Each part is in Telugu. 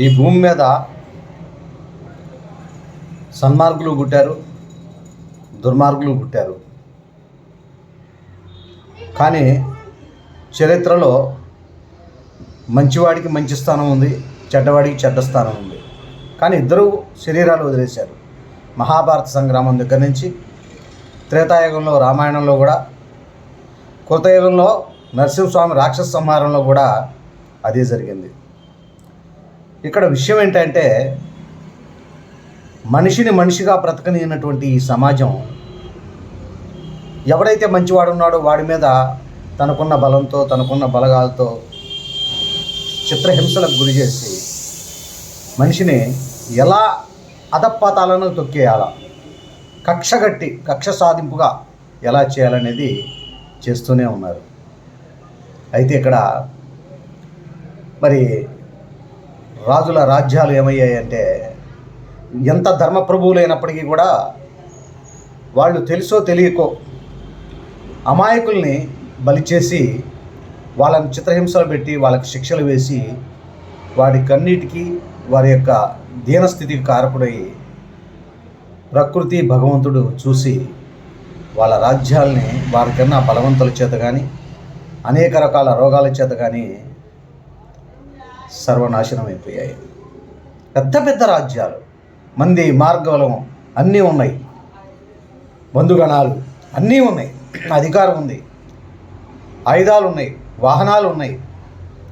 ఈ భూమి మీద సన్మార్గులు పుట్టారు, దుర్మార్గులు పుట్టారు. కానీ చరిత్రలో మంచివాడికి మంచి స్థానం ఉంది, చెడ్డవాడికి చెడ్డ స్థానం ఉంది. కానీ ఇద్దరు శరీరాలు వదిలేశారు. మహాభారత సంగ్రామం దగ్గర నుంచి త్రేతాయుగంలో రామాయణంలో కూడా, కృతయుగంలో నరసింహస్వామి రాక్షస సంహారంలో కూడా అదే జరిగింది. ఇక్కడ విషయం ఏంటంటే, మనిషిని మనిషిగా బ్రతకనినటువంటి ఈ సమాజం ఎవడైతే మంచివాడు ఉన్నాడో వాడి మీద తనకున్న బలంతో, తనకున్న బలగాలతో చిత్రహింసలకు గురి చేసి మనిషిని ఎలా అధపాతాలను తొక్కేయాలా, కక్షగట్టి కక్ష సాధింపుగా ఎలా చేయాలనేది చేస్తూనే ఉన్నారు. అయితే ఇక్కడ మరి రాజుల రాజ్యాలు ఏమయ్యాయంటే, ఎంత ధర్మప్రభువులైనప్పటికీ కూడా వాళ్ళు తెలుసో తెలియకో అమాయకుల్ని బలి చేసి వాళ్ళని చిత్రహింసలు పెట్టి వాళ్ళకి శిక్షలు వేసి వాడి కన్నీటికి వారి యొక్క దీనస్థితికి కారకుడై ప్రకృతి భగవంతుడు చూసి వాళ్ళ రాజ్యాల్ని వారికన్నా బలవంతుల చేత కానీ అనేక రకాల రోగాల చేత కానీ సర్వనాశనం అయిపోయాయి. పెద్ద పెద్ద రాజ్యాలు, మంది మార్గబలం అన్నీ ఉన్నాయి, బంధుగణాలు అన్నీ ఉన్నాయి, అధికారం ఉంది, ఆయుధాలు ఉన్నాయి, వాహనాలు ఉన్నాయి.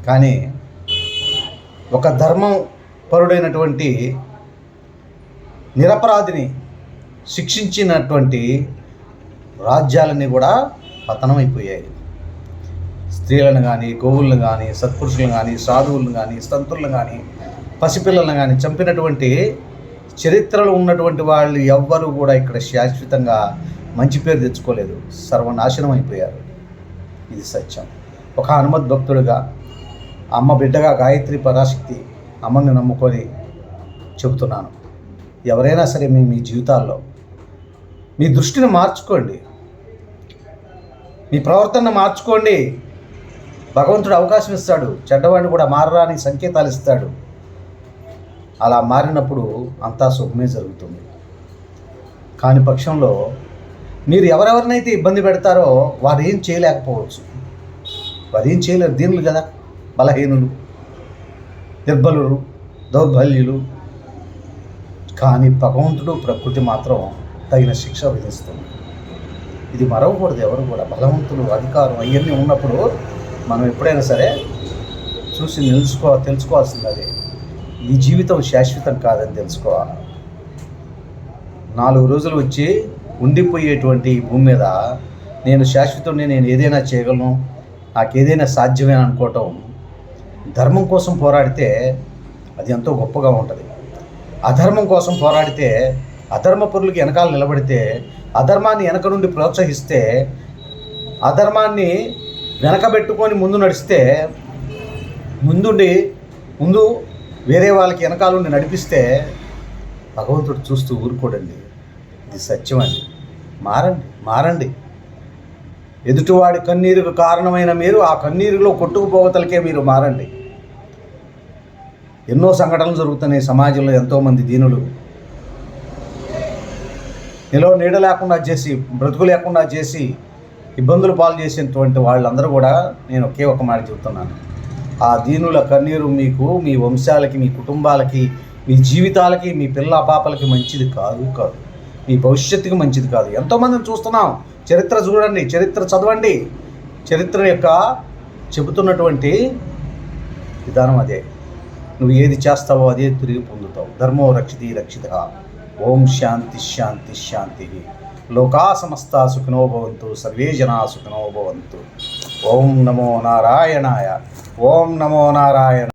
కానీ ఒక ధర్మం పరుడైనటువంటి నిరపరాధిని శిక్షించినటువంటి రాజ్యాలన్నీ కూడా పతనమైపోయాయి. స్త్రీలను కానీ, గోవులను కానీ, సత్పురుషులను కానీ, సాధువులను కానీ, సంతులను కానీ, పసిపిల్లలను కానీ చంపినటువంటి చరిత్రలో ఉన్నటువంటి వాళ్ళు ఎవ్వరూ కూడా ఇక్కడ శాశ్వతంగా మంచి పేరు తెచ్చుకోలేదు, సర్వనాశనం అయిపోయారు. ఇది సత్యం. ఒక హనుమద్ భక్తుడిగా, అమ్మ బిడ్డగా, గాయత్రి పరాశక్తి అమ్మని నమ్ముకొని చెబుతున్నాను, ఎవరైనా సరే మీ జీవితాల్లో మీ దృష్టిని మార్చుకోండి, మీ ప్రవర్తన మార్చుకోండి. భగవంతుడు అవకాశం ఇస్తాడు, చెడ్డవాడిని కూడా మారరాని సంకేతాలు ఇస్తాడు. అలా మారినప్పుడు అంతా శుభమే జరుగుతుంది. కాని పక్షంలో మీరు ఎవరెవరినైతే ఇబ్బంది పెడతారో వారు ఏం చేయలేకపోవచ్చు, వారు ఏం చేయలేరు. దీనులు కదా, బలహీనులు, నిర్బలులు, దౌర్బల్యులు. కానీ భగవంతుడు, ప్రకృతి మాత్రం తగిన శిక్ష విధిస్తుంది. ఇది మరవకూడదు ఎవరు కూడా. బలవంతులు, అధికారం అవన్నీ ఉన్నప్పుడు మనం ఎప్పుడైనా సరే చూసి తెలుసుకోవాల్సింది అదే, ఈ జీవితం శాశ్వతం కాదని తెలుసుకోవాలి. 4 రోజులు వచ్చి ఉండిపోయేటువంటి ఈ భూమి మీద నేను శాశ్వతుడిని, నేను ఏదైనా చేయగలను, నాకు ఏదైనా సాధ్యమే అనుకోవటం, ధర్మం కోసం పోరాడితే అది ఎంతో గొప్పగా ఉంటుంది. అధర్మం కోసం పోరాడితే, అధర్మ పరులకి వెనకాల నిలబడితే, అధర్మాన్ని వెనక నుండి ప్రోత్సహిస్తే, అధర్మాన్ని వెనకబెట్టుకొని ముందు నడిస్తే, ముందు వేరే వాళ్ళకి వెనకాల నుండి నడిపిస్తే భగవంతుడు చూస్తూ ఊరుకోడండి. ఇది సత్యం అండి. మారండి. ఎదుటివాడి కన్నీరుకు కారణమైన మీరు ఆ కన్నీరులో కొట్టుకుపోవతలకే మీరు మారండి. ఎన్నో సంఘటనలు జరుగుతున్నాయి సమాజంలో. ఎంతోమంది దీనులు నీడ లేకుండా చేసి, బ్రతుకు లేకుండా చేసి, ఇబ్బందులు పాలు చేసినటువంటి వాళ్ళందరూ కూడా నేను ఒకే ఒక మాట చెబుతున్నాను, ఆ దీనుల కన్నీరు మీకు, మీ వంశాలకి, మీ కుటుంబాలకి, మీ జీవితాలకి, మీ పిల్ల పాపలకి మంచిది కాదు, మీ భవిష్యత్తుకి మంచిది కాదు. ఎంతోమందిని చూస్తున్నాం. చరిత్ర చూడండి, చరిత్ర చదవండి. చరిత్ర యొక్క చెబుతున్నటువంటి విధానం అదే. నువ్వు ఏది చేస్తావో అదే తిరిగి పొందుతావు. ధర్మో రక్షితి రక్షిత. ఓం శాంతి శాంతి శాంతి. లోకా సమస్తా సుఖినో భవంతు, సర్వే జనా సుఖినో భవంతు. ఓం నమో నారాయణాయ. ఓం నమో నారాయణ.